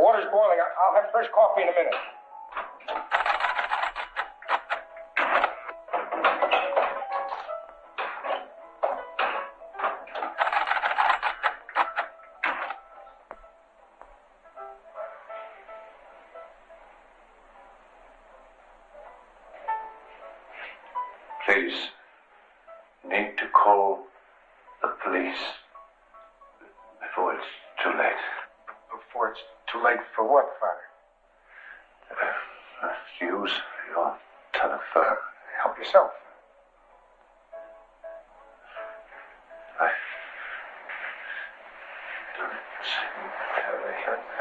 water's boiling. I'll have fresh coffee in a minute. Please, need to call the police before it's too late. Before it's too late for what, Father? Use your telephone. Help yourself.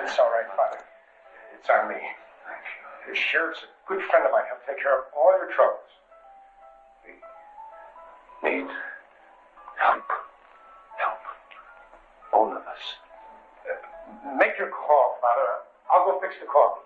It's all right, Father. It's on me. Thank you. The sheriff's a good friend of mine. He'll take care of all your troubles. We need help. Help. All of us. Make your call, Father. I'll go fix the coffee.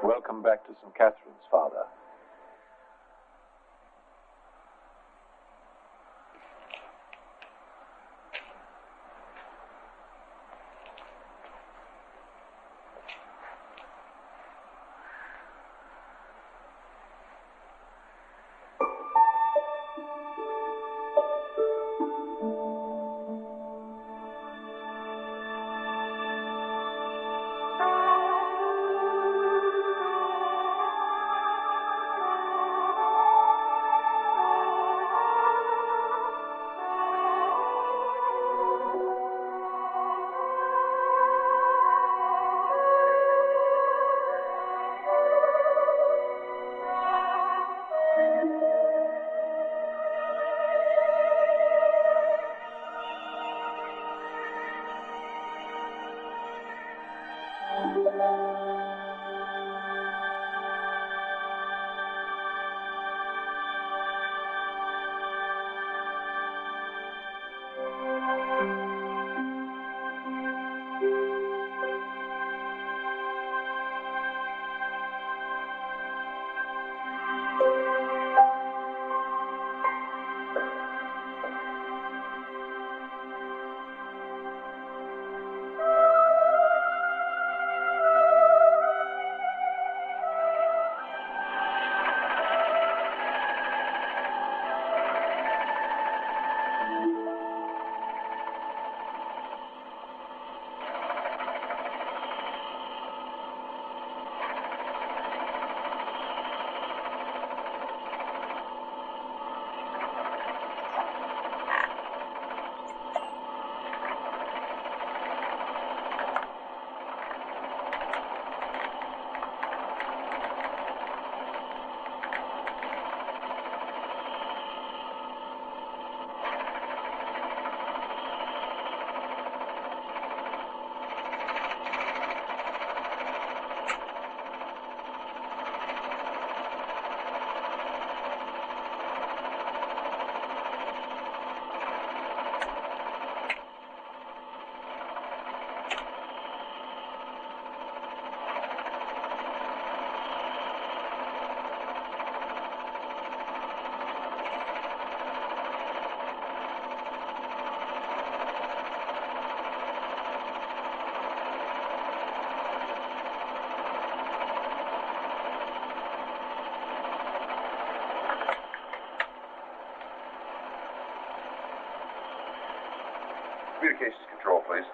Welcome back to St. Catherine's, Father. Communications control, please.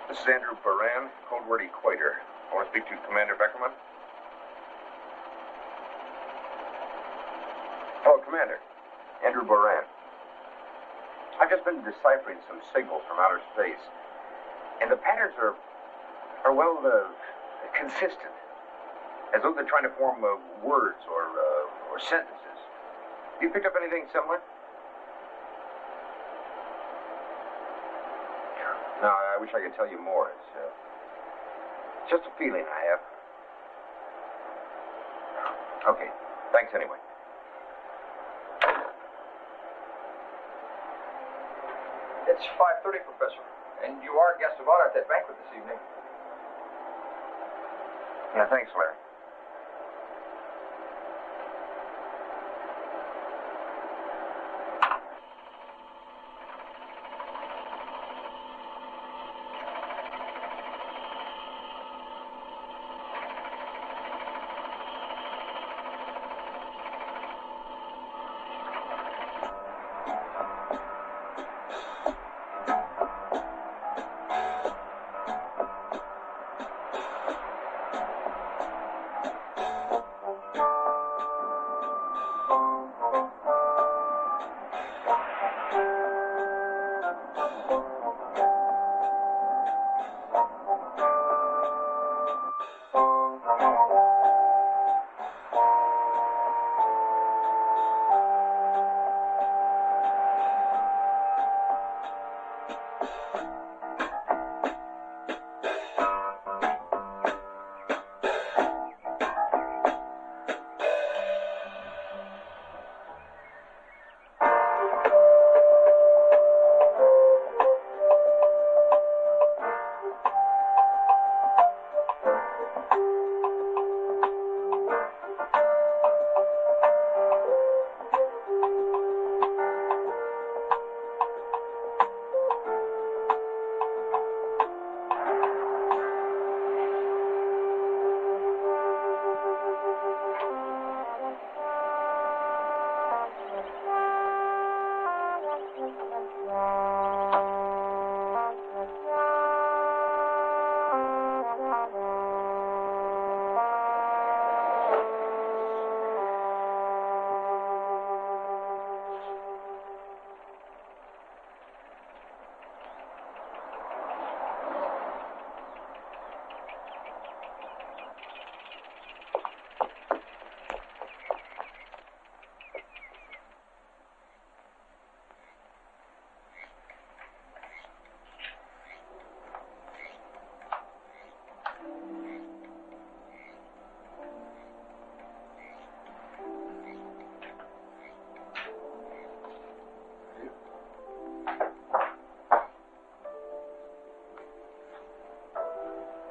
This is Andrew Baran, code word Equator. I want to speak to Commander Beckerman. Hello, Commander. Andrew Baran. I've just been deciphering some signals from outer space, and the patterns are well, consistent. As though they're trying to form words or sentences. You picked up anything similar? No, I wish I could tell you more. It's just a feeling I have. Okay, thanks anyway. It's 5:30, Professor, and you are guest of honor at that banquet this evening. Yeah, thanks, Larry.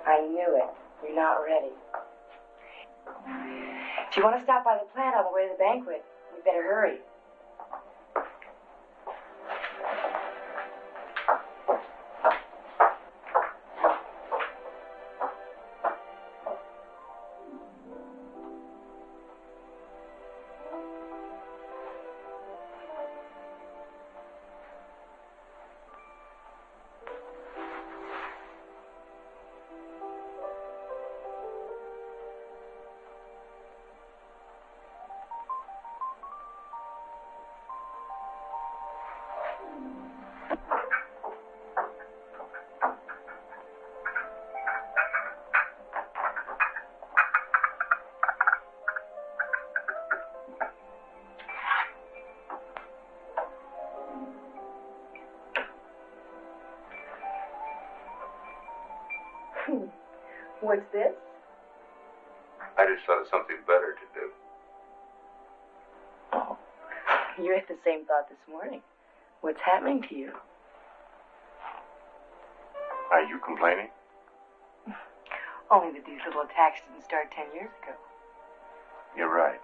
I knew it. You're not ready. If you want to stop by the plant on the way to the banquet, we better hurry. What's this? I just thought of something better to do. Oh, you had the same thought this morning. What's happening to you? Are you complaining? Only that these little attacks didn't start 10 years ago. You're right.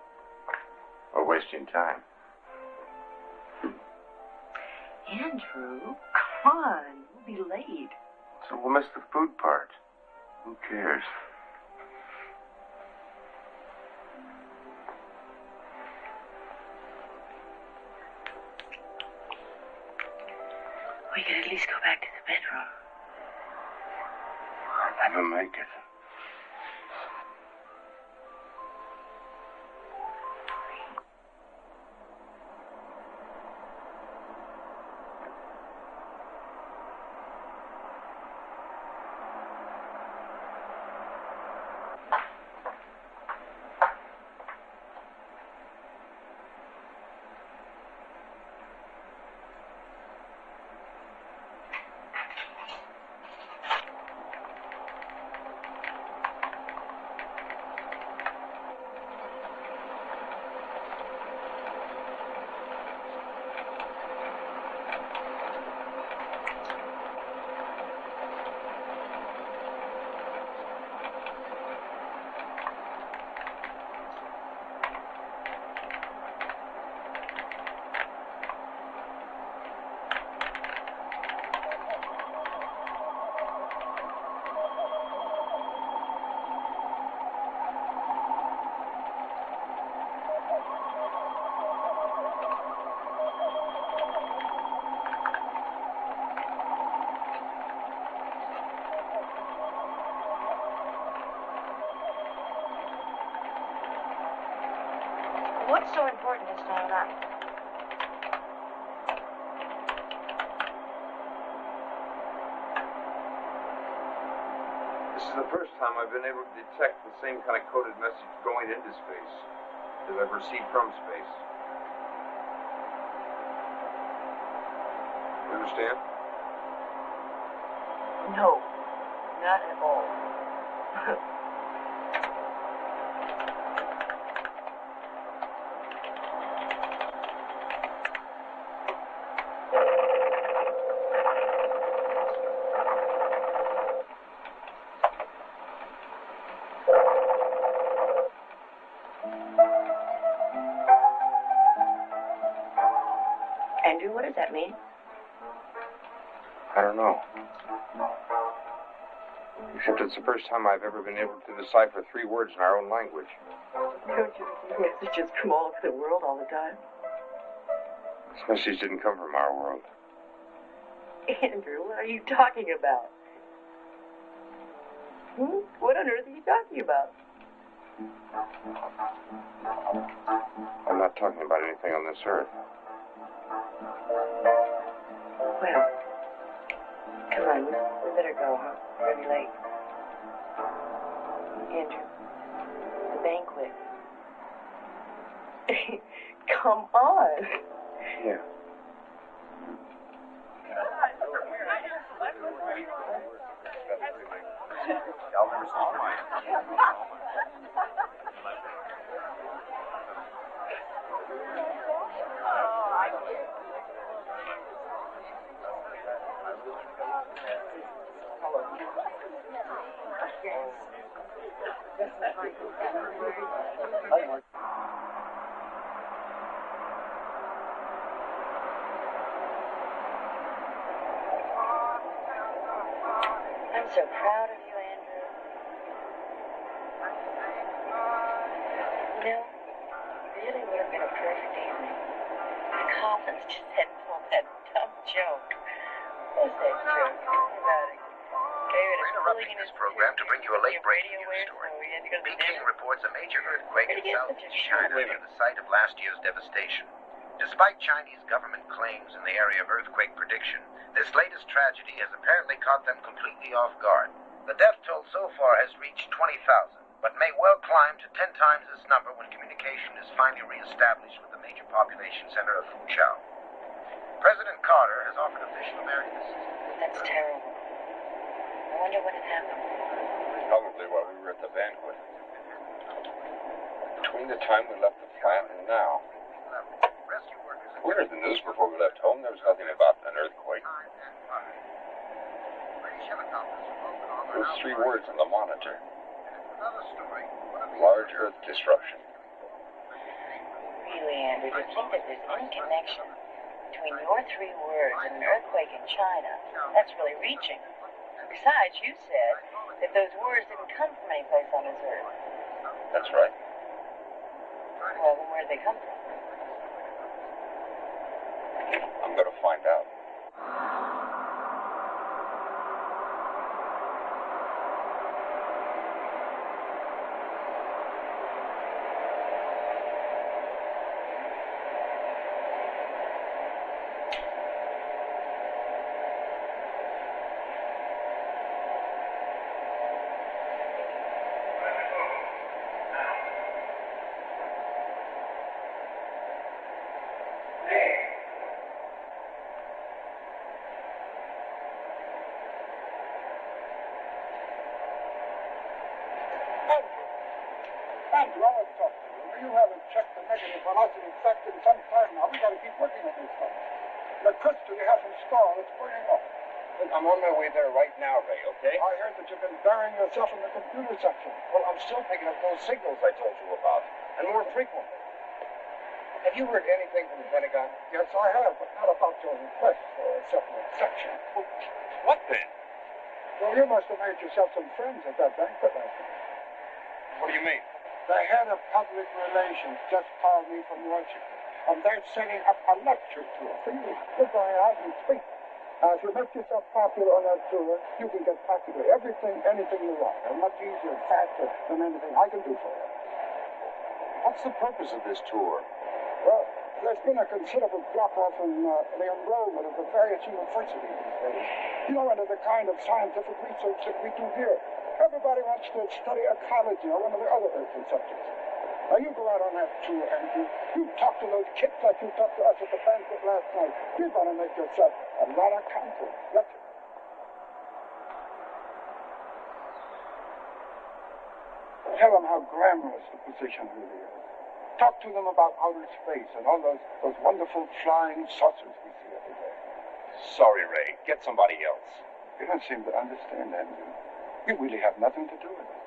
We're wasting time. Andrew, come on. We'll be late. So we'll miss the food part. Who cares? We could at least go back to the bedroom. I'll never make it. What's so important this time around? This is the first time I've been able to detect the same kind of coded message going into space that I've received from space. You understand? No, not at all. Andrew, what does that mean? I don't know. Except it's the first time I've ever been able to decipher 3 words in our own language. Don't you receive messages from all over the world all the time? This message didn't come from our world. Andrew, what are you talking about? What on earth are you talking about? I'm not talking about anything on this earth. Well, come on, we better go, huh? We're gonna be late. Andrew, the banquet. Come on. Yeah. I'll never see mine. I'm so proud of you, Andrew. You know, it really would have been a perfect evening. The Coffins just hadn't told that dumb joke. What's that joke? About it. We're interrupting this program to bring you a late-breaking news story. Peking reports a major earthquake in southeast China near the site of last year's devastation. Despite Chinese government claims in the area of earthquake prediction, this latest tragedy has apparently caught them completely off guard. The death toll so far has reached 20,000, but may well climb to 10 times this number when communication is finally re-established with the major population center of Fuchao. President Carter has offered official American assistance. That's terrible. I wonder when it happened. Probably while we were at the banquet. Between the time we left the plant and now. Rescue workers We heard the news before we left home. There was nothing about an earthquake. British helicopters were broken on Those 3 words on the monitor. Another story. Large earth disruption. Really, Andrew, to think that there's any connection between your 3 words and an earthquake in China, that's really reaching. Besides, you said that those words didn't come from any place on this earth. That's right. Well, then where'd they come from? I'm going to find out. Andrew, I want to talk to you. You haven't checked the negative velocity effect in some time now. We got to keep working on this stuff. The crystal you have installed, it's burning up. I'm on my way there right now, Ray, okay? I heard that you've been burying yourself in the computer section. Well, I'm still picking up those signals I told you about, and more frequently. Have you heard anything from the Pentagon? Yes, I have, but not about your request for a separate section. Well, what then? Well, you must have made yourself some friends at that banquet last night. What do you mean? The head of public relations just called me from Washington, and they're setting up a lecture tour for you. You're going out and speak. If you make yourself popular on that tour, you can get practically everything, anything you want, and much easier and faster than anything I can do for you. What's the purpose of this tour? Well, there's been a considerable drop-off in the enrollment of the various universities these days. You know, under the kind of scientific research that we do here. Everybody wants to study ecology or one of the other earthly subjects. Now, you go out on that tour, Andrew. You talk to those kids like you talked to us at the banquet last night. You're going to make yourself a lot of content. That's it. Tell them how glamorous the position really is. Talk to them about outer space and all those wonderful flying saucers we see every day. Sorry, Ray. Get somebody else. You don't seem to understand, Andrew. You really have nothing to do with it.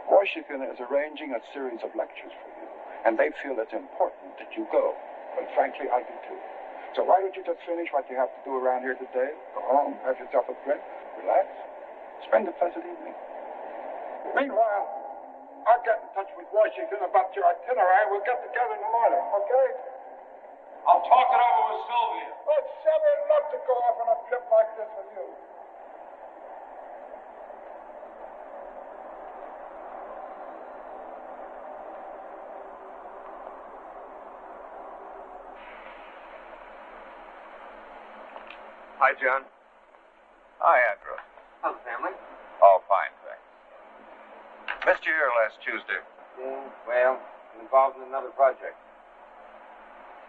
Washington is arranging a series of lectures for you, and they feel it's important that you go. And frankly, I do too. So why don't you just finish what you have to do around here today? Go home, have yourself a drink, relax, spend a pleasant evening. Meanwhile, I'll get in touch with Washington about your itinerary. We'll get together in the morning, okay? I'll talk it over with Sylvia. Oh, Sylvia, I'd love to go off on a trip like this with you. Hi, John. Hi, Andrew. How's the family? All fine, thanks. Missed you here last Tuesday. Yeah, well, involved in another project.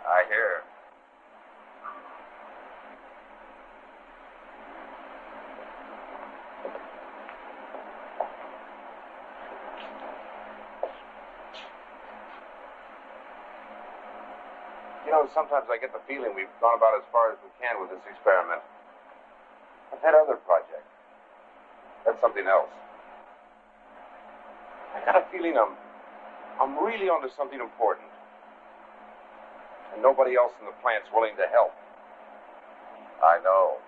I hear. You know, sometimes I get the feeling we've gone about as far as we can with this experiment. I've had other projects. That's something else. I got a feeling I'm really onto something important. And nobody else in the plant's willing to help. I know.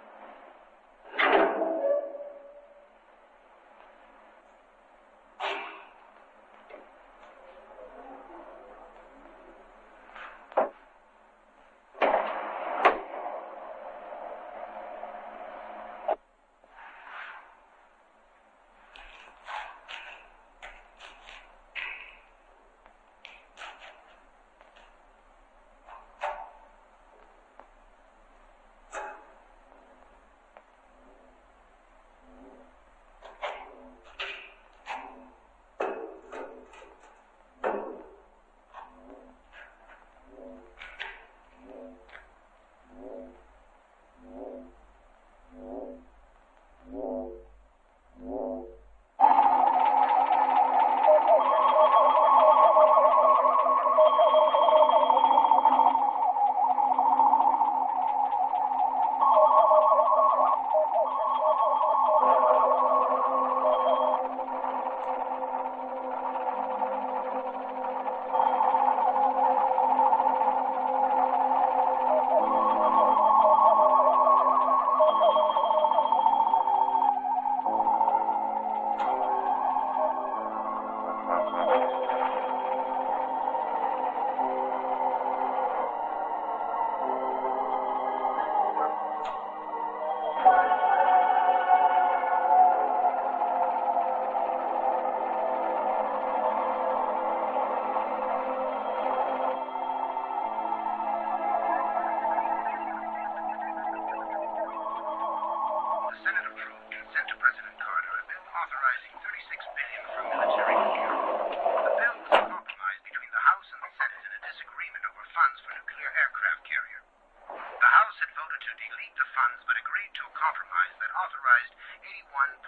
to delete the funds but agreed to a compromise that authorized $81.6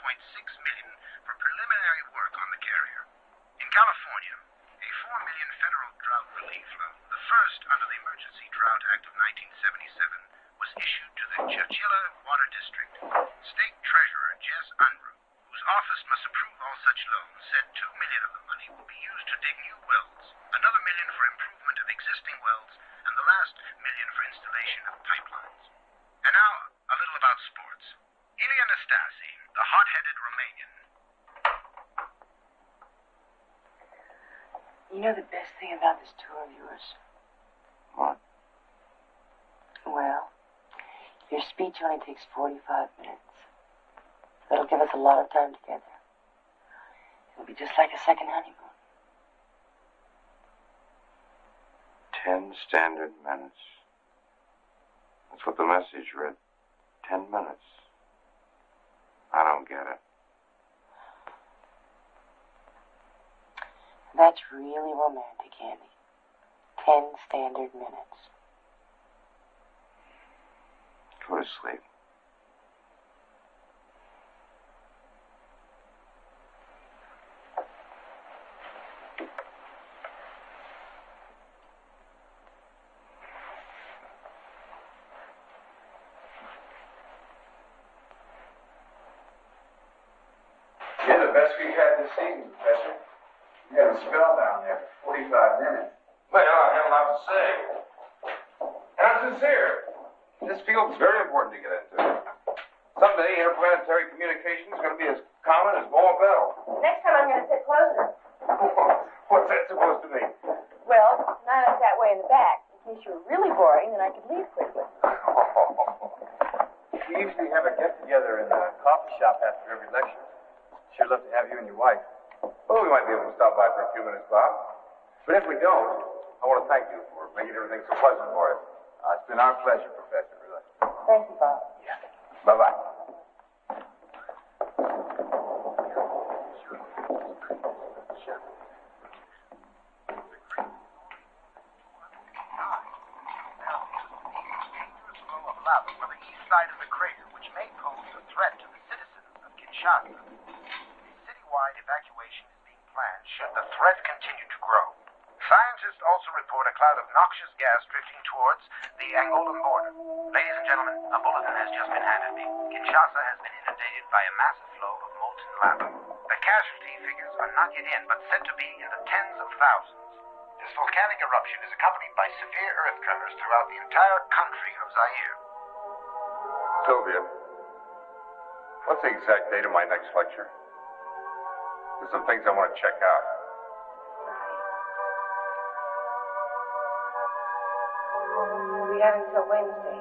million for preliminary work on the carrier. In California, a $4 million federal drought relief loan, the first under the Emergency Drought Act of 1977, was issued to the Churchilla Water District. State Treasurer Jess Unruh, whose office must approve all such loans, said $2 million of the money will be used to dig new wells, another $1 million for improvement of existing wells, and the last $1 million for installation of pipelines. And now, a little about sports. Ilya Nastasi, the hot-headed Romanian. You know the best thing about this tour of yours? What? Well, your speech only takes 45 minutes. That'll give us a lot of time together. It'll be just like a second honeymoon. 10 standard minutes. That's what the message read. 10 minutes. I don't get it. That's really romantic, Andy. 10 standard minutes. Go to sleep. You're the best we've had this season, Professor. You had a spell down there for 45 minutes. Well, I have a lot to say. And I'm sincere. This field's very important to get into. Someday, interplanetary communication is going to be as common as blowing a bell. Next time I'm going to sit closer. What's that supposed to mean? Well, not up that way in the back. In case you were really boring, then I could leave quickly. We usually have a get-together in the coffee shop after every lecture. Sure love to have you and your wife. Well, we might be able to stop by for a few minutes, Bob. But if we don't, I want to thank you for making everything so pleasant for us. It's been our pleasure, Professor, really. Thank you, Bob. Yeah. Bye-bye. From the east side of the crater, which may pose a threat to the citizens of Kinshasa. A citywide evacuation is being planned should the threat continue to grow. Scientists also report a cloud of noxious gas drifting towards the Angolan border. Ladies and gentlemen, a bulletin has just been handed me. Kinshasa has been inundated by a massive flow of molten lava. The casualty figures are not yet in, but said to be in the tens of thousands. This volcanic eruption is accompanied by severe earth tremors throughout the entire country of Zaire. Sylvia, what's the exact date of my next lecture? There's some things I want to check out. We have until Wednesday.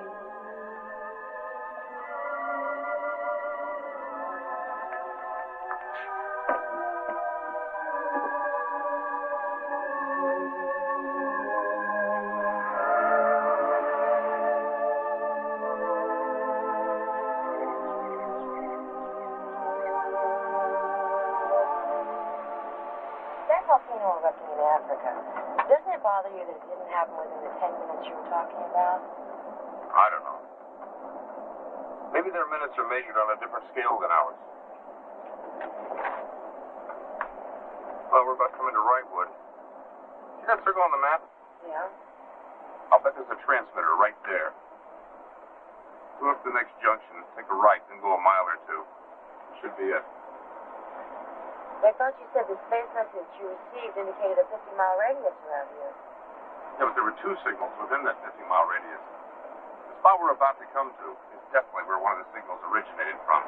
That volcano erupting in Africa, doesn't it bother you that it didn't happen within the 10 minutes you were talking about? I don't know. Maybe their minutes are measured on a different scale than ours. Well, we're about to come into Wrightwood. See that circle on the map? Yeah. I'll bet there's a transmitter right there. Go up to the next junction, take a right, then go a mile or two. Should be it. I thought you said the space message you received indicated a 50-mile radius around here. Yeah, but there were two signals within that 50-mile radius. The spot we're about to come to is definitely where one of the signals originated from.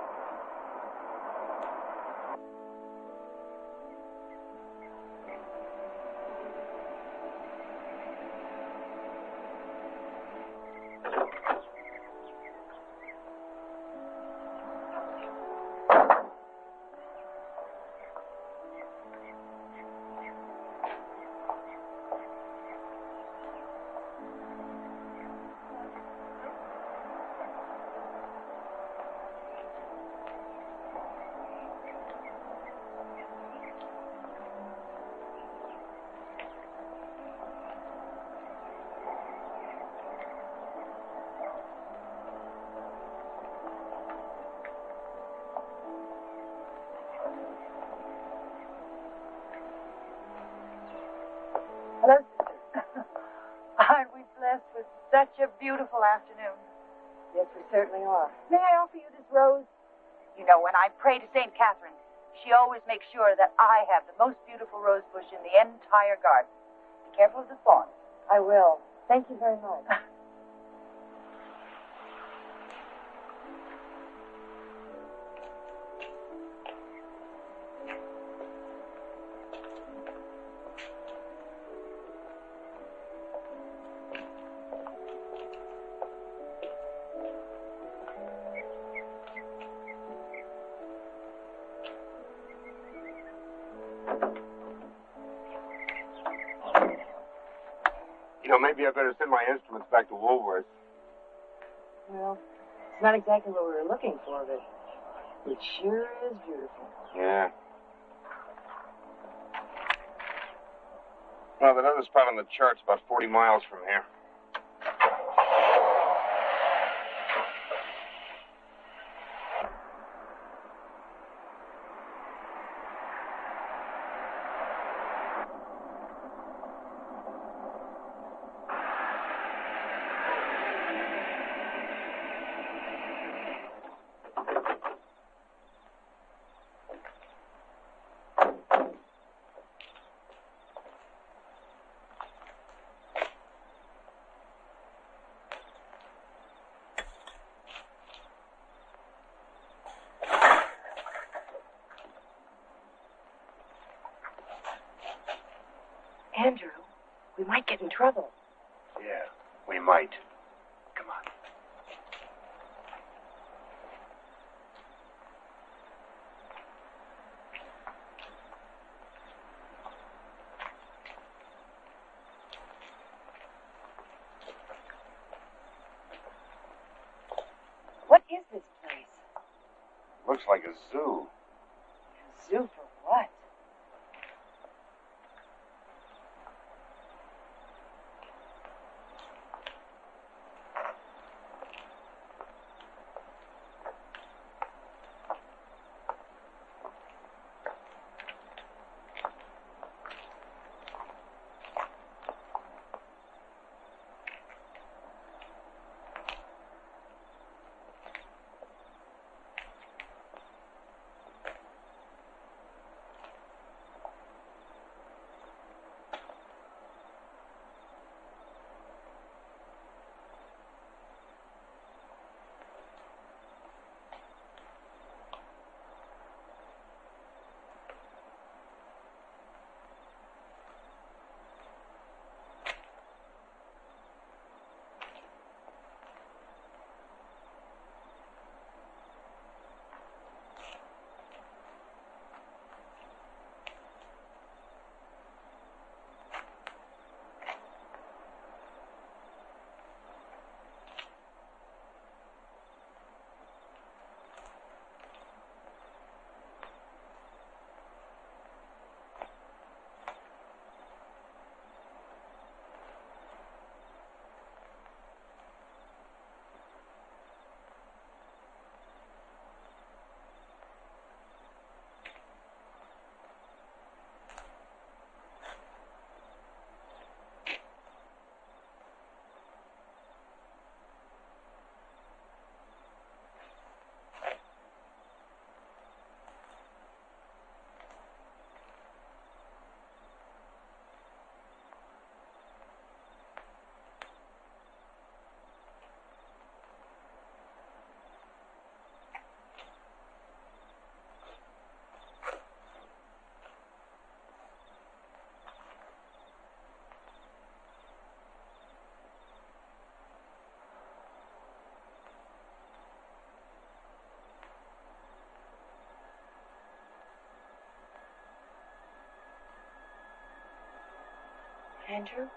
was such a beautiful afternoon. Yes, we certainly are. May I offer you this rose? You know, when I pray to St. Catherine, she always makes sure that I have the most beautiful rose bush in the entire garden. Be careful of the thorns. I will. Thank you very much. Maybe I better send my instruments back to Woolworth. Well, it's not exactly what we were looking for, but it sure is beautiful. Yeah. Well, that other spot on the chart's about 40 miles from here. Andrew, we might get in trouble. Yeah, we might. Come on. What is this place? Looks like a zoo. A zoo for what? Andrew?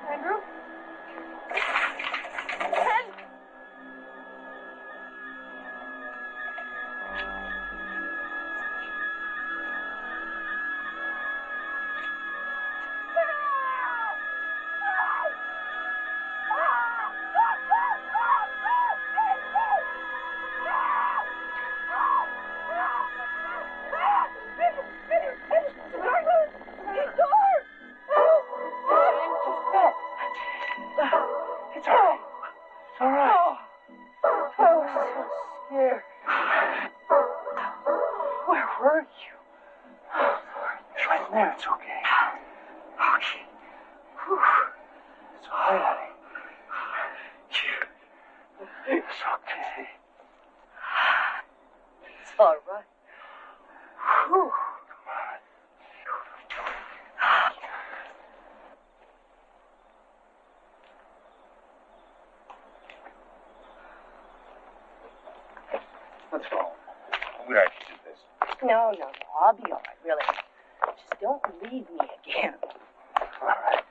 Andrew? here. Where were you? It's right there. It's okay. Okay. Whew. It's all right, honey. It's okay. It's all right. Whew. What's wrong? We don't do this. No, I'll be all right, really. Just don't leave me again. All right.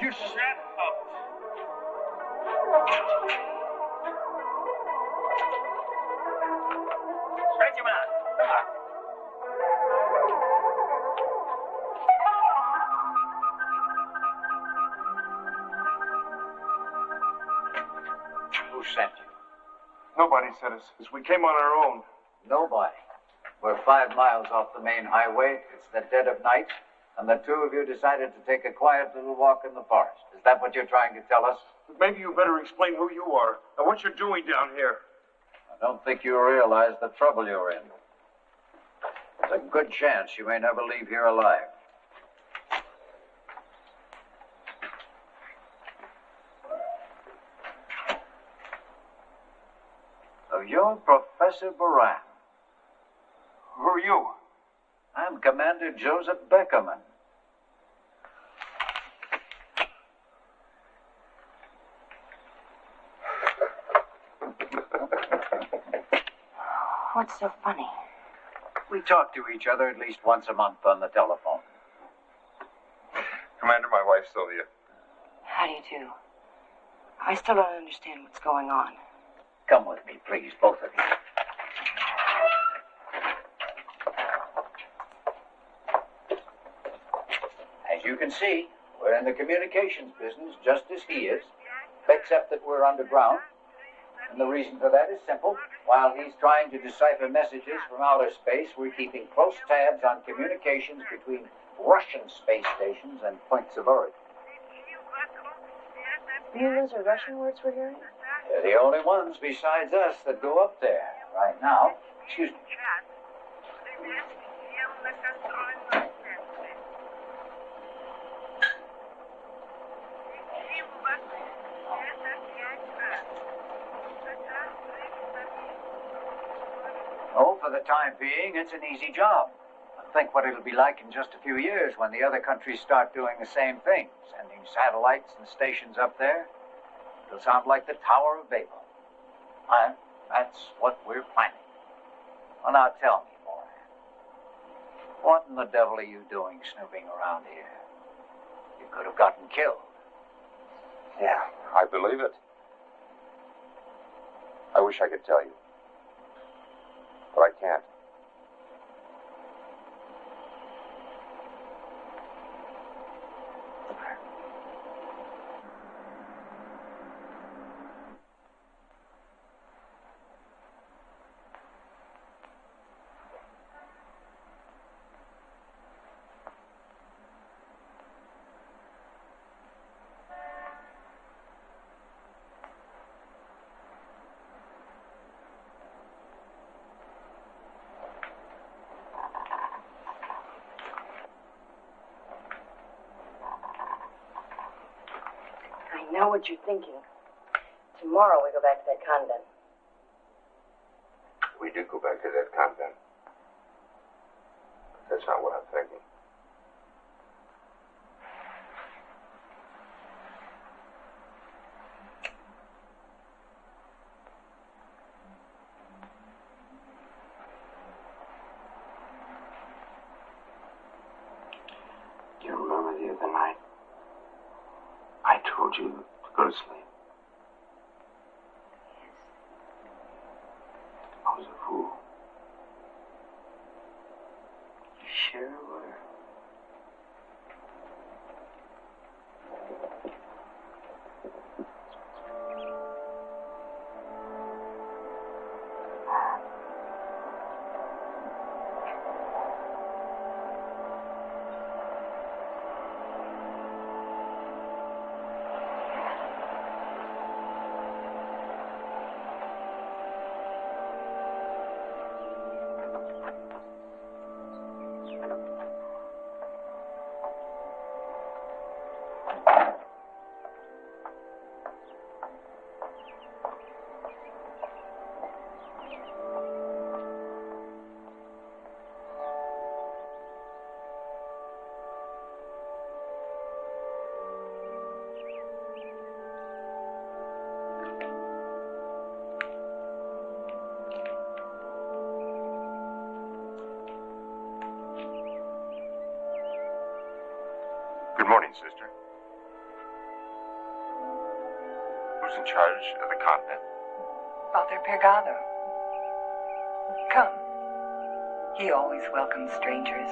You shut up. Stretch him out. Come on. Who sent you? Nobody sent us. We came on our own. Nobody. We're 5 miles off the main highway. It's the dead of night, and the two of you decided to take a quiet little walk in the forest. Is that what you're trying to tell us? Maybe you better explain who you are and what you're doing down here. I don't think you realize the trouble you're in. There's a good chance you may never leave here alive. So you're Professor Baran. Who are you? I'm Commander Joseph Beckerman. What's so funny? We talk to each other at least once a month on the telephone. Commander, my wife, Sylvia. How do you do? I still don't understand what's going on. Come with me, please, both of you. As you can see, we're in the communications business just as he is, except that we're underground. And the reason for that is simple. While he's trying to decipher messages from outer space, we're keeping close tabs on communications between Russian space stations and points of origin. You mean those are Russian words we're hearing? They're the only ones besides us that go up there right now. Excuse me. Oh, for the time being, it's an easy job. Think what it'll be like in just a few years when the other countries start doing the same thing, sending satellites and stations up there. It'll sound like the Tower of Babel. And that's what we're planning. Well, now tell me, boy. What in the devil are you doing snooping around here? You could have gotten killed. Yeah, I believe it. I wish I could tell you. But I can't. know what you're thinking. Tomorrow we go back to that convent. We do go back to that convent. That's not what I'm thinking. Do you remember the other night? I told you to go to sleep. I was a fool. You sure were. Good morning, sister. Who's in charge of the convent? Father Pergado. Come. He always welcomes strangers.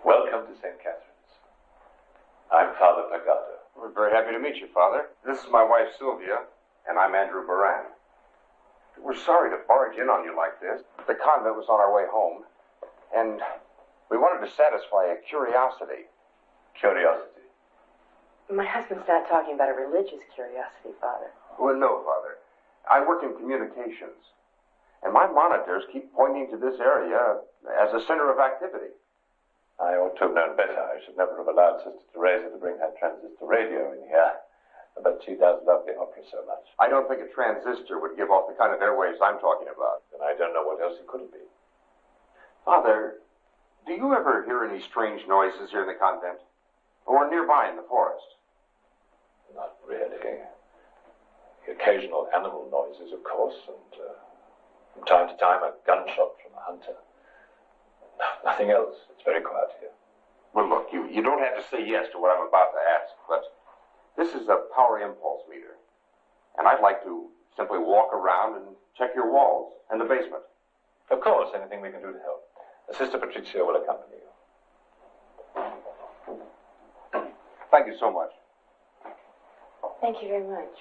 Welcome to St. Catherine's. I'm Father Pergado. We're very happy to meet you, Father. This is my wife, Sylvia, and I'm Andrew Baran. We're sorry to barge in on you like this. The convent was on our way home, and we wanted to satisfy a curiosity. Curiosity? My husband's not talking about a religious curiosity, Father. Well, no, Father. I work in communications, and my monitors keep pointing to this area as a center of activity. I ought to have known better. I should never have allowed Sister Teresa to bring her transistor radio in here. But she does love the opera so much. I don't think a transistor would give off the kind of airwaves I'm talking about. And I don't know what else it could be. Father, do you ever hear any strange noises here in the convent? Or nearby in the forest? Not really. The occasional animal noises, of course, and from time to time a gunshot from a hunter. Nothing else. It's very quiet here. Well, look, you don't have to say yes to what I'm about to ask, but this is a power impulse meter. And I'd like to simply walk around and check your walls and the basement. Of course, anything we can do to help. Sister Patricia will accompany you. Thank you so much. Thank you very much.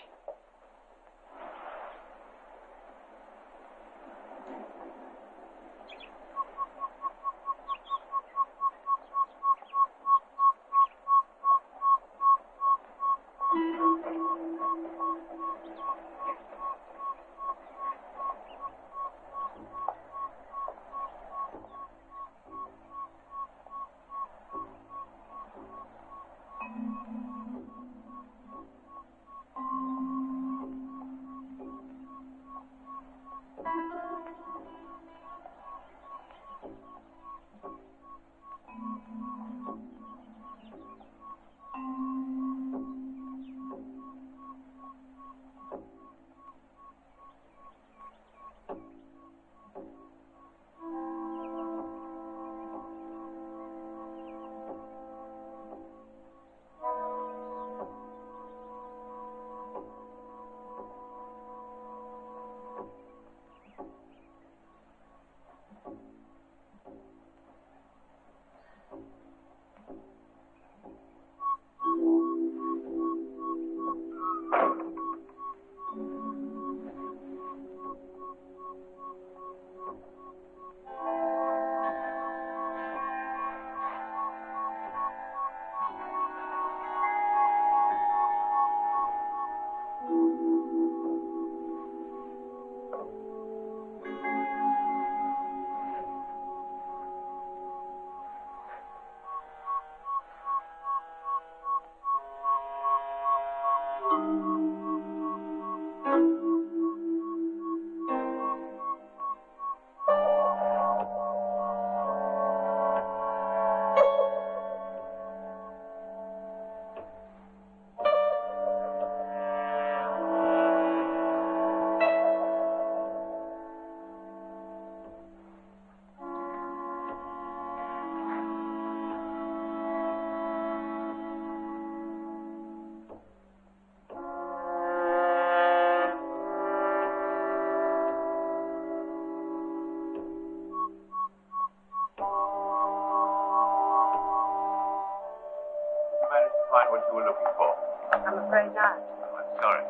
Find what you were looking for. I'm afraid not. Oh, I'm sorry.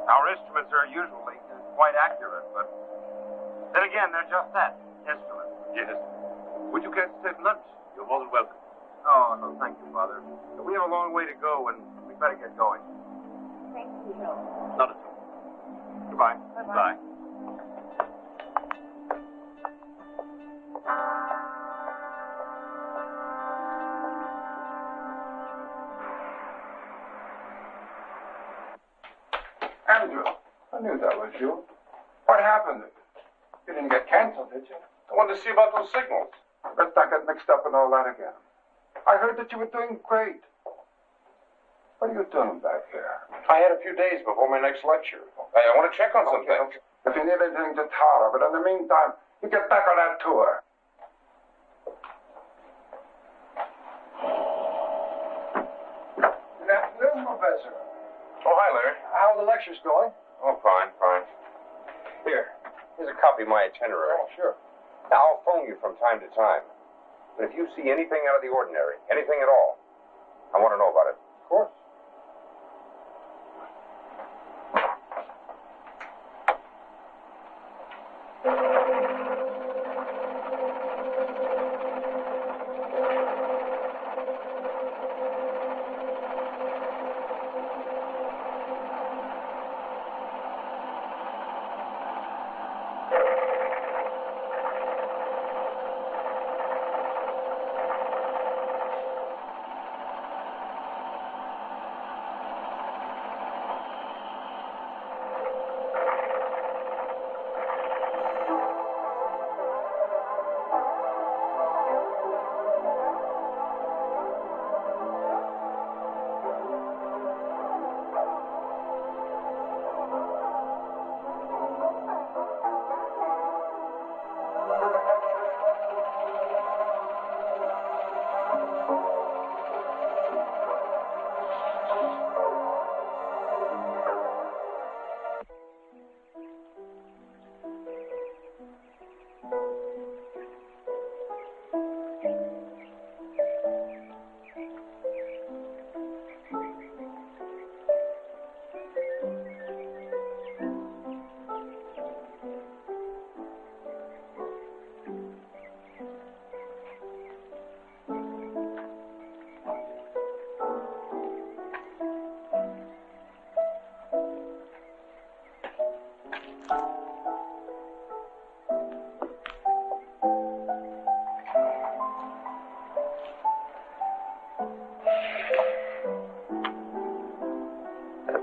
Our instruments are usually quite accurate, but then again, they're just that, instruments. Yes. Would you care to take lunch? You're more than welcome. Oh, no, thank you, Father. We have a long way to go, and we better get going. Thank you, Joe. Not at all. Goodbye. Bye-bye. Bye. Andrew, I knew that was you. What happened? You didn't get canceled, did you? I wanted to see about those signals. Let's not get mixed up in all that again. I heard that you were doing great. What are you doing back here? I had a few days before my next lecture. I want to check on some things. If you need anything, just holler. But in the meantime, you get back on that tour. Good afternoon, Professor. Oh, hi, Larry. How are the lectures going? Oh, fine. Here's a copy of my itinerary. Oh, sure. Now, I'll phone you from time to time. But if you see anything out of the ordinary, anything at all, I want to know about it. Of course.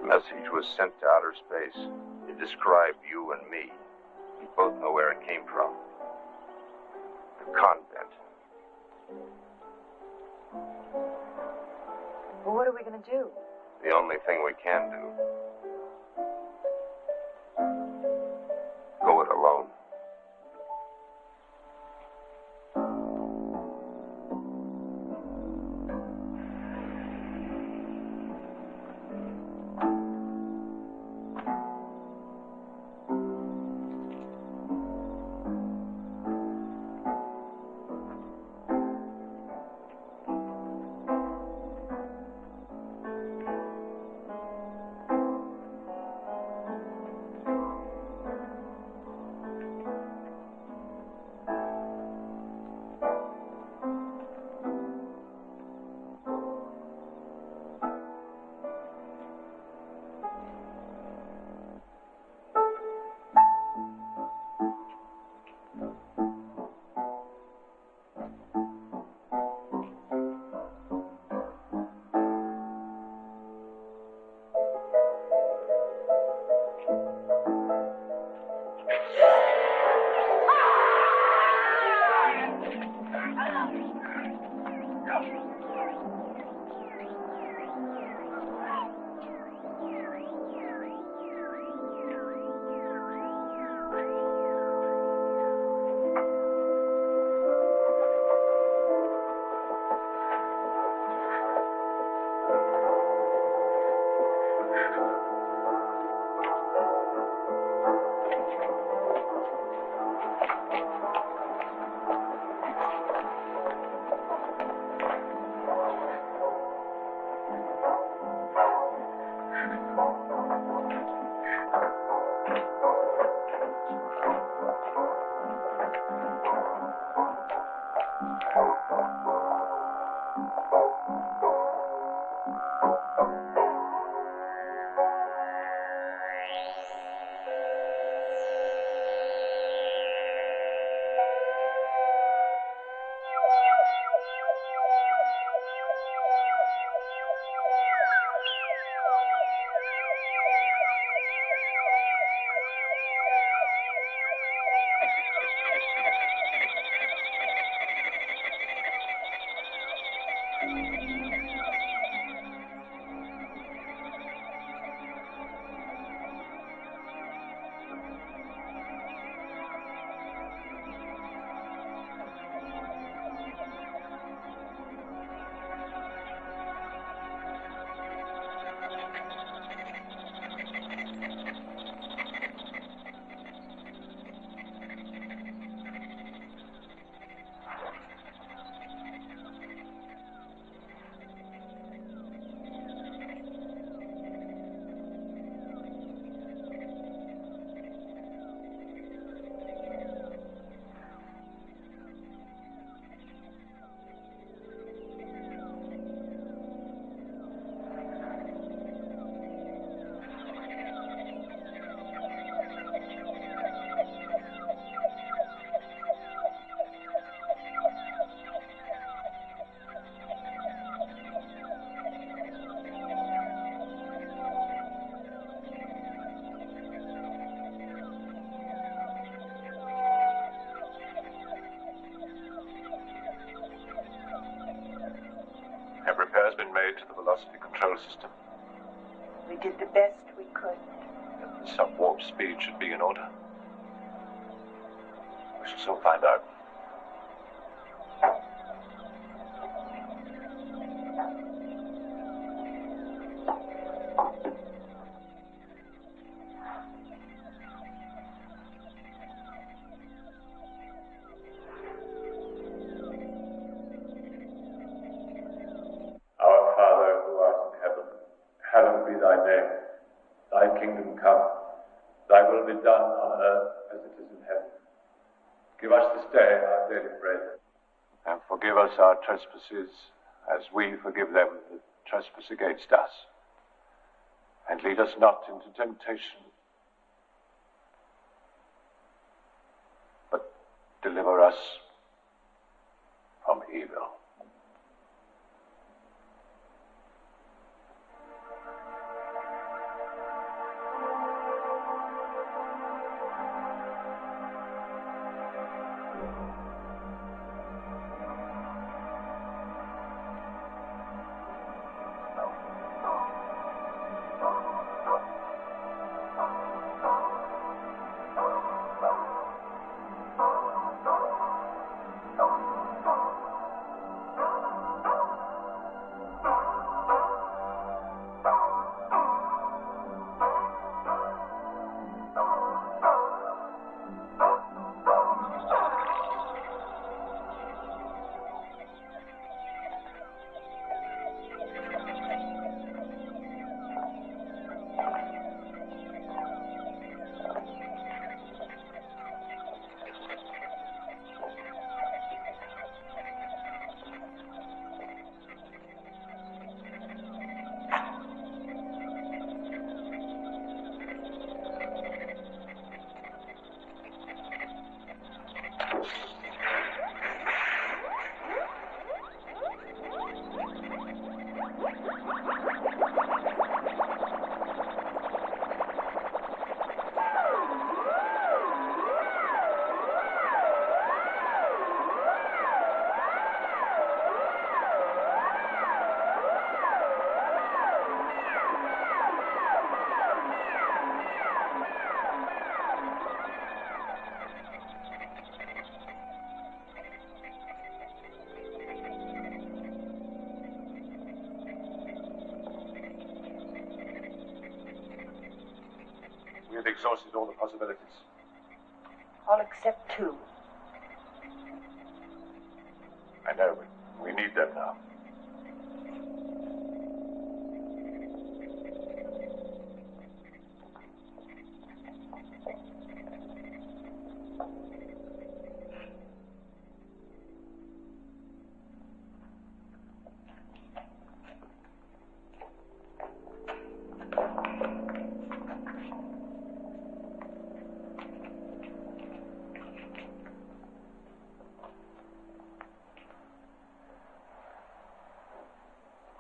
Message was sent to outer space. It described you and me. We both know where it came from. The convent. Well, what are we going to do? The only thing we can do. Go it alone. velocity control system. We did the best we could. The sub-warp speed should be in order. We shall soon find out. Our Father, who art in heaven, hallowed be thy name. Thy kingdom come. Thy will be done on earth as it is in heaven. Give us this day our daily bread. And forgive us our trespasses, as we forgive them that trespass against us. And lead us not into temptation, but deliver us from evil. We have exhausted all the possibilities. All except two. I know. We need them now.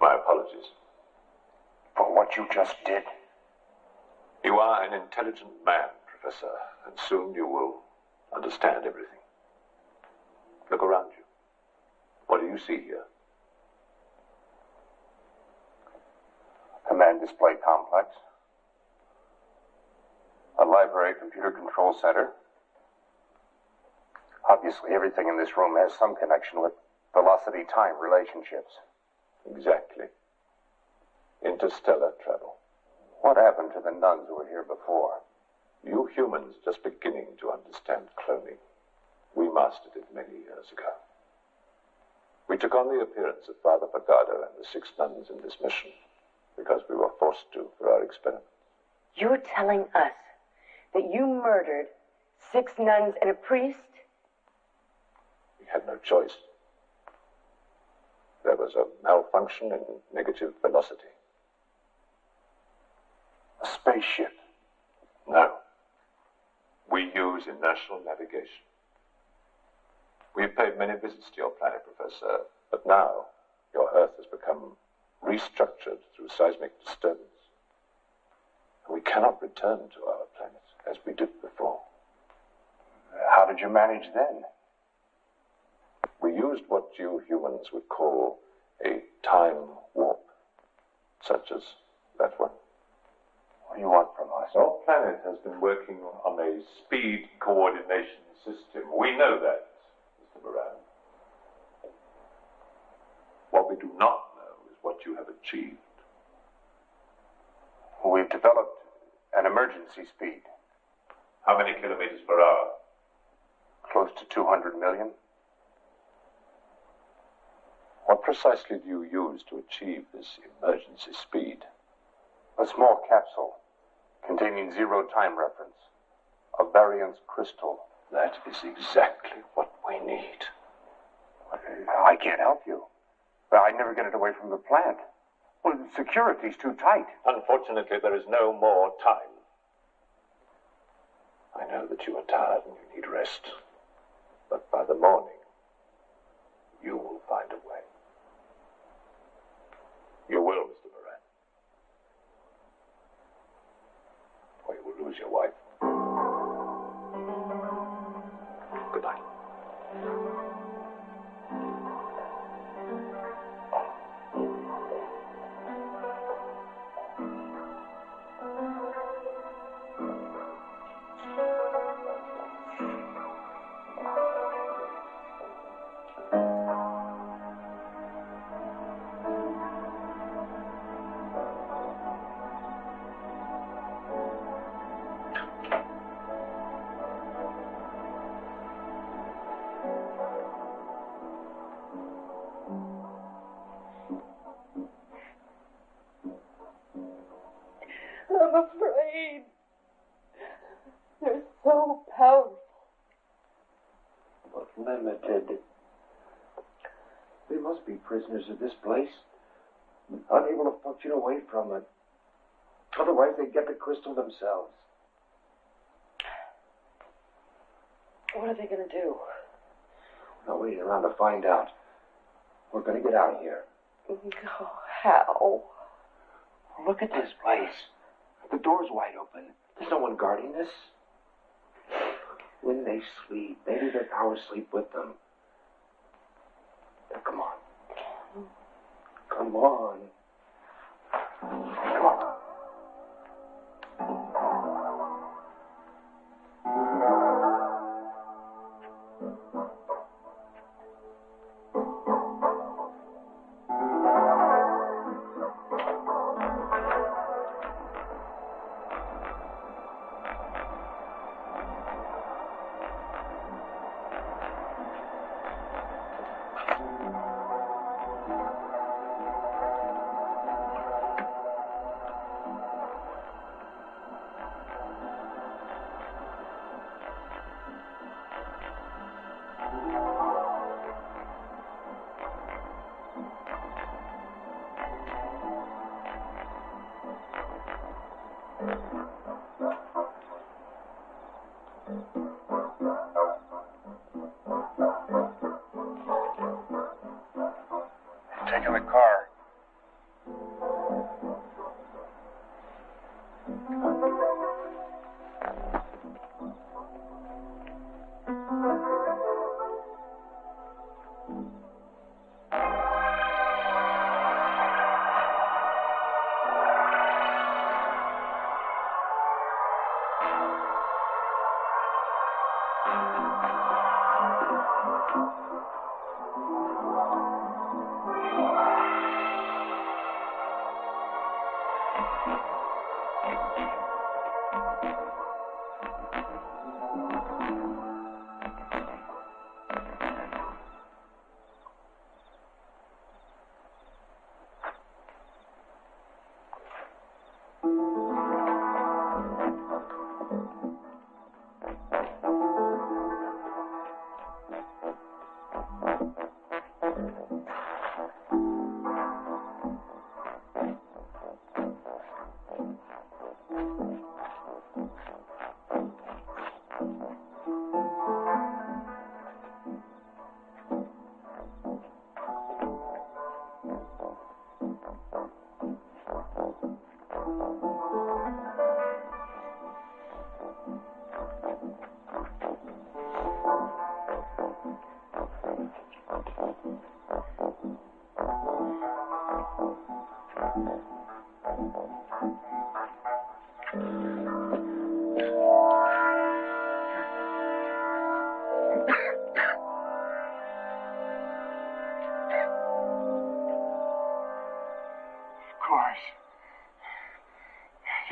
My apologies. For what you just did? You are an intelligent man, Professor, and soon you will understand everything. Look around you. What do you see here? Command display complex. A library computer control center. Obviously, everything in this room has some connection with velocity-time relationships. Exactly. Interstellar travel. What happened to the nuns who were here before? You humans just beginning to understand cloning. We mastered it many years ago. We took on the appearance of Father Pergado and the 6 nuns in this mission because we were forced to for our experiments. You're telling us that you murdered 6 nuns and a priest? We had no choice. There was a malfunction in negative velocity. A spaceship? No. We use inertial navigation. We've paid many visits to your planet, Professor, but now your Earth has become restructured through seismic disturbance. And we cannot return to our planet as we did before. How did you manage then? We used what you humans would call a time warp. Such as that one? What do you want from us? Our planet has been working on a speed coordination system. We know that, Mr. Moran. What we do not know is what you have achieved. We've developed an emergency speed. How many kilometers per hour? Close to 200 million. What precisely do you use to achieve this emergency speed? A small capsule containing zero time reference. A variance crystal. That is exactly what we need. I can't help you. Well, I never get it away from the plant. Well, security's too tight. Unfortunately, there is no more time. I know that you are tired and you need rest. But by the morning, you will find a way. You will, Mr. Moran. Or you will lose your wife. Goodbye. I'm afraid. They're so powerful. But limited. They must be prisoners of this place, unable to function away from it. Otherwise, they'd get the crystal themselves. What are they going to do? We're not waiting around to find out. We're going to get out of here. Oh, how? Look at this place. The door's wide open. There's no one guarding us. When they sleep, maybe their powers sleep with them. Now, come on. Come on. Come on. Taking the car.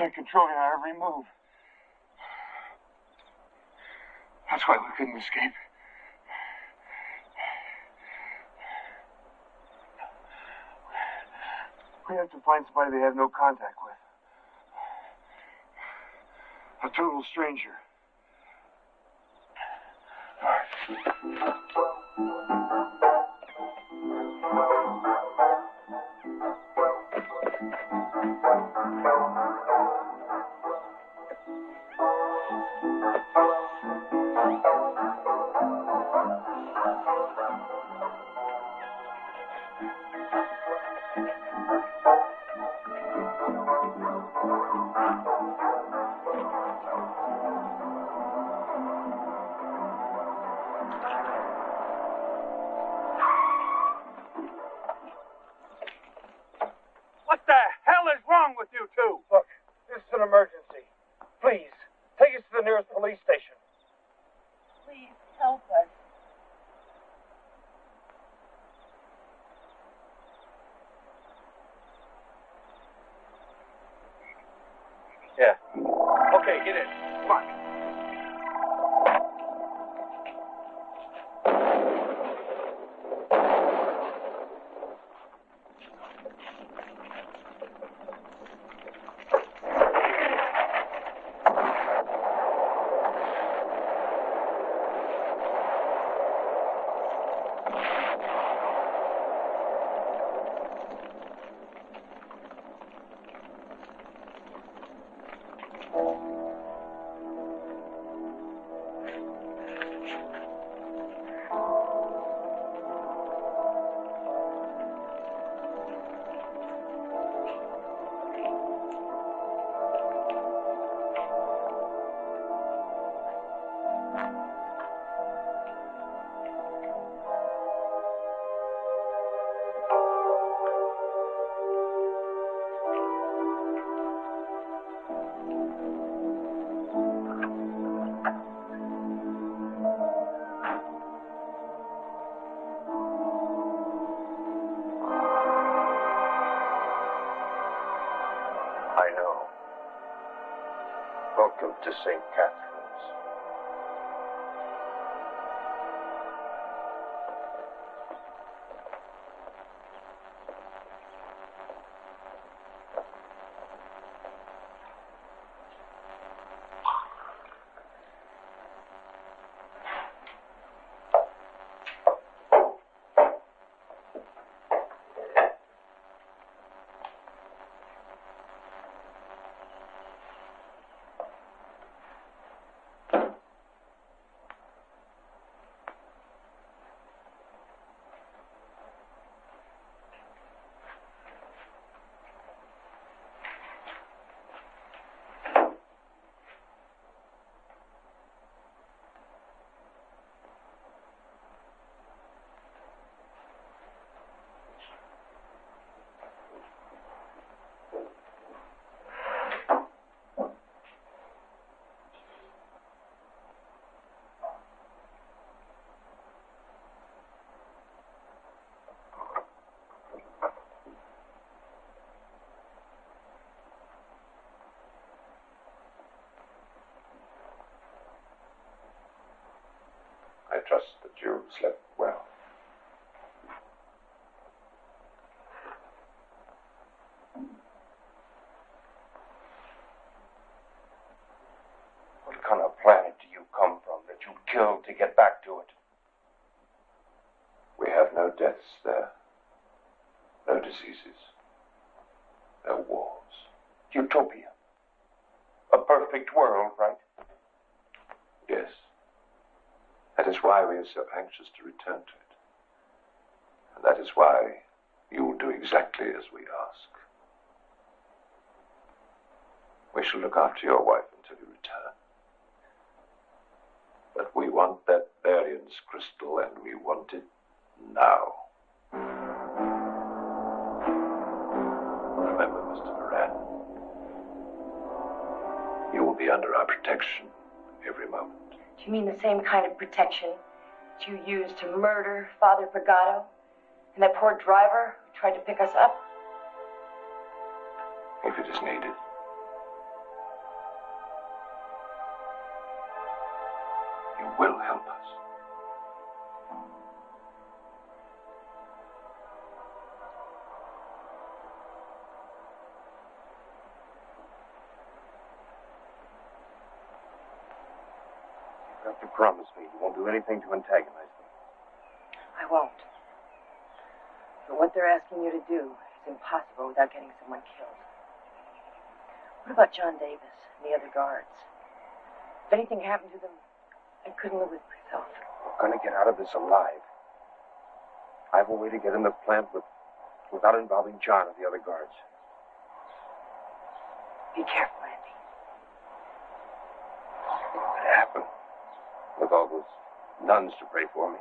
had controlling our every move. That's why we couldn't escape. We have to find somebody they have no contact with. A total stranger. What the hell is wrong with you two? Look, this is an emergency. Please, take us to the nearest police station. Please, help us. Yeah. Okay, get in. Come on. I know. Welcome to St. Catherine's. I trust that you slept well. What kind of planet do you come from that you killed to get back to it? We have no deaths there. No diseases. No wars. Utopia. A perfect world, right? Yes. That is why we are so anxious to return to it. And that is why you will do exactly as we ask. We shall look after your wife until you return. But we want that variance crystal, and we want it now. Remember, Mr. Moran, you will be under our protection every moment. Do you mean the same kind of protection that you used to murder Father Pergado and that poor driver who tried to pick us up? If it is needed. will help us. You have to promise me you won't do anything to antagonize them. I won't. But what they're asking you to do is impossible without getting someone killed. What about John Davis and the other guards? If anything happened to them, I couldn't live with myself. We're going to get out of this alive. I have a way to get in the plant without involving John or the other guards. Be careful, Andy. What could happen with all those nuns to pray for me?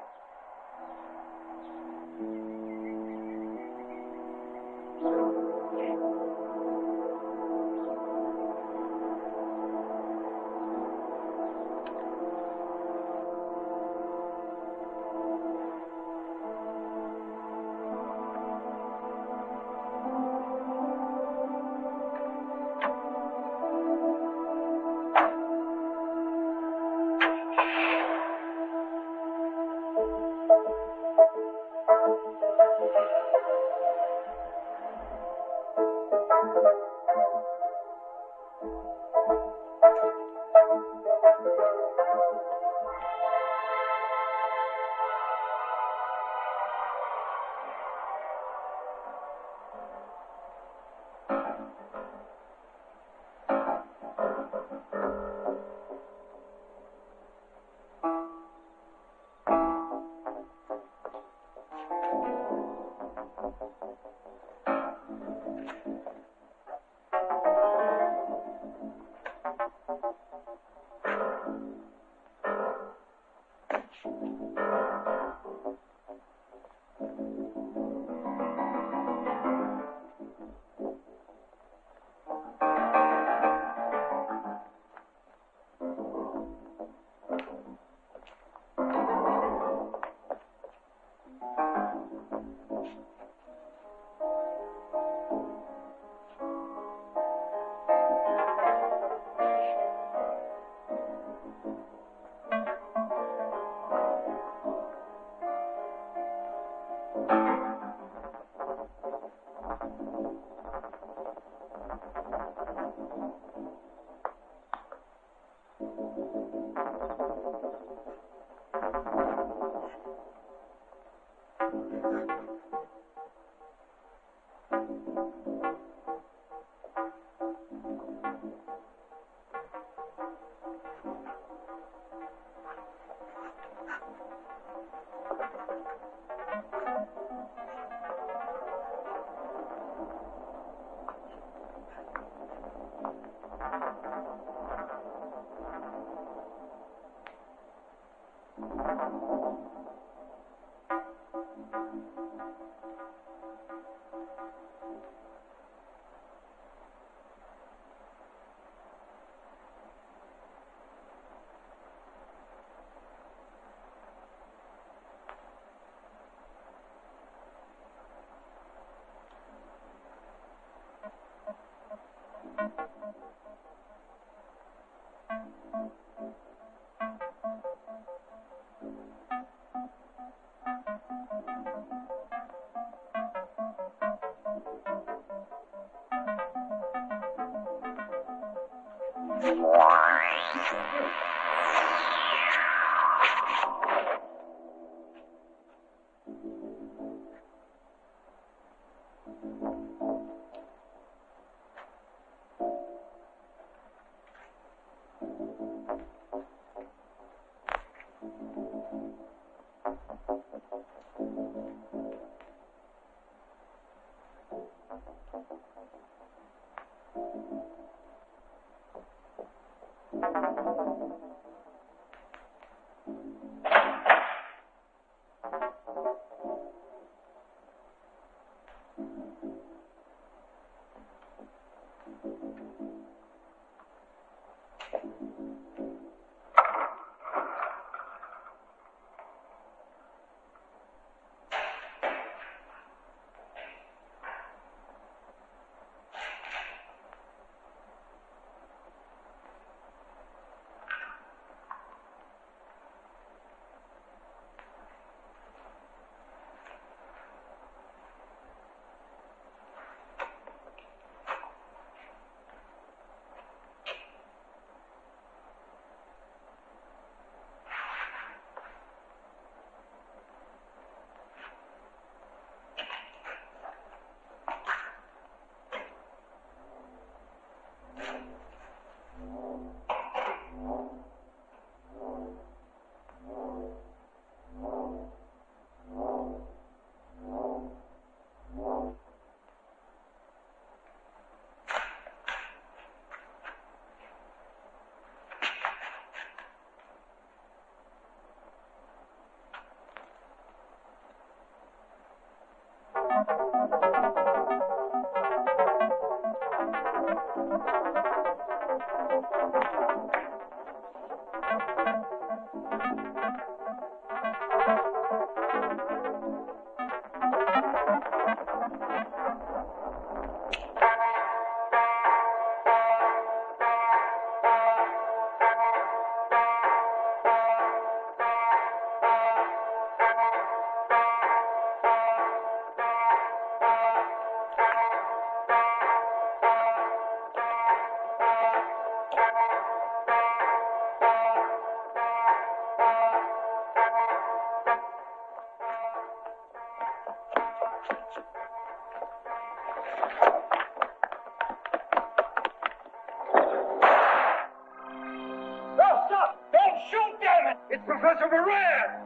It's Professor Moran!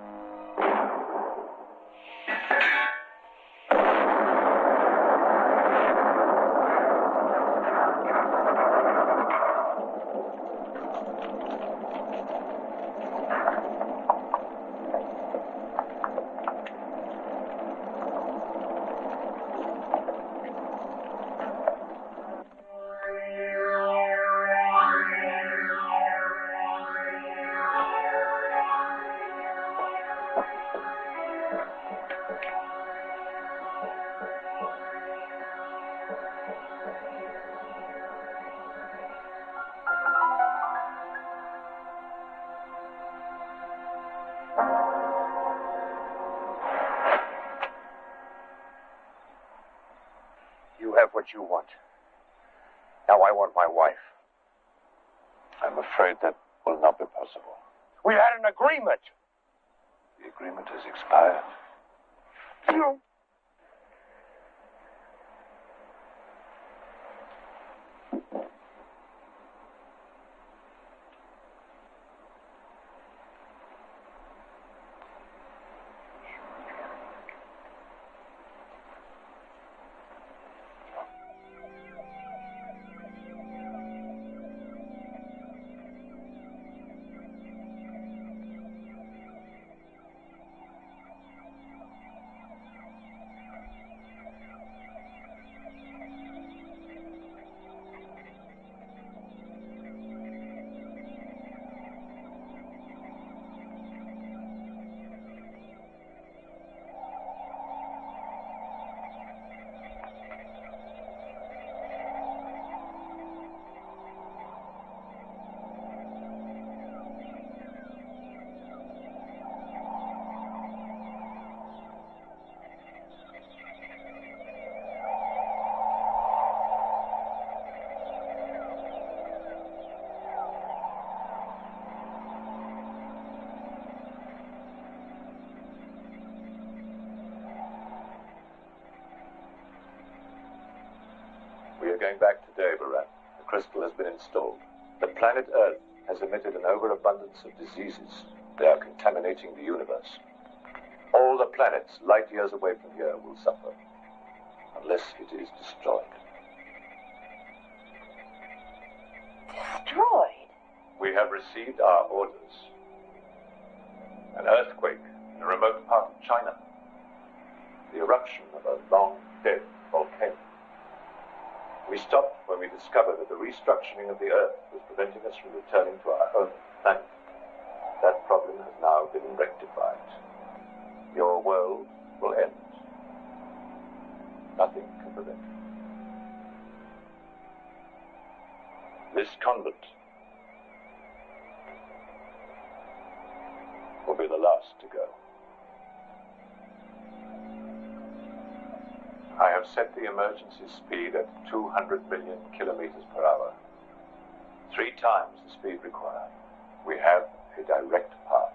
You have what you want. Now I want my wife. I'm afraid that will not be possible. We had an agreement. The agreement has expired. We are going back today, Barat. The crystal has been installed. The planet Earth has emitted an overabundance of diseases. They are contaminating the universe. All the planets light years away from here will suffer, unless it is destroyed. Destroyed? We have received our orders. An earthquake in a remote part of China. The eruption of a long-dead volcano. We stopped when we discovered that the restructuring of the Earth was preventing us from returning to our own planet. That problem has now been rectified. Your world will end. Nothing can prevent it. This convent will be the last to go. I have set the emergency speed at 200 million kilometers per hour. 3 times the speed required. We have a direct path.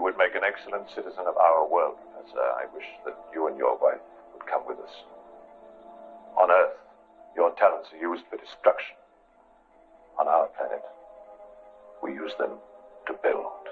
would make an excellent citizen of our world, Professor. I wish that you and your wife would come with us. On Earth, your talents are used for destruction. On our planet, we use them to build.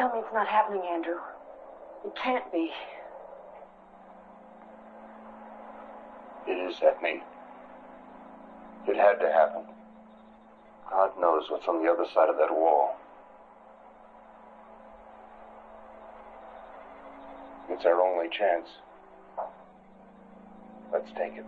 Tell me it's not happening, Andrew. It can't be. It is happening. It had to happen. God knows what's on the other side of that wall. It's our only chance. Let's take it.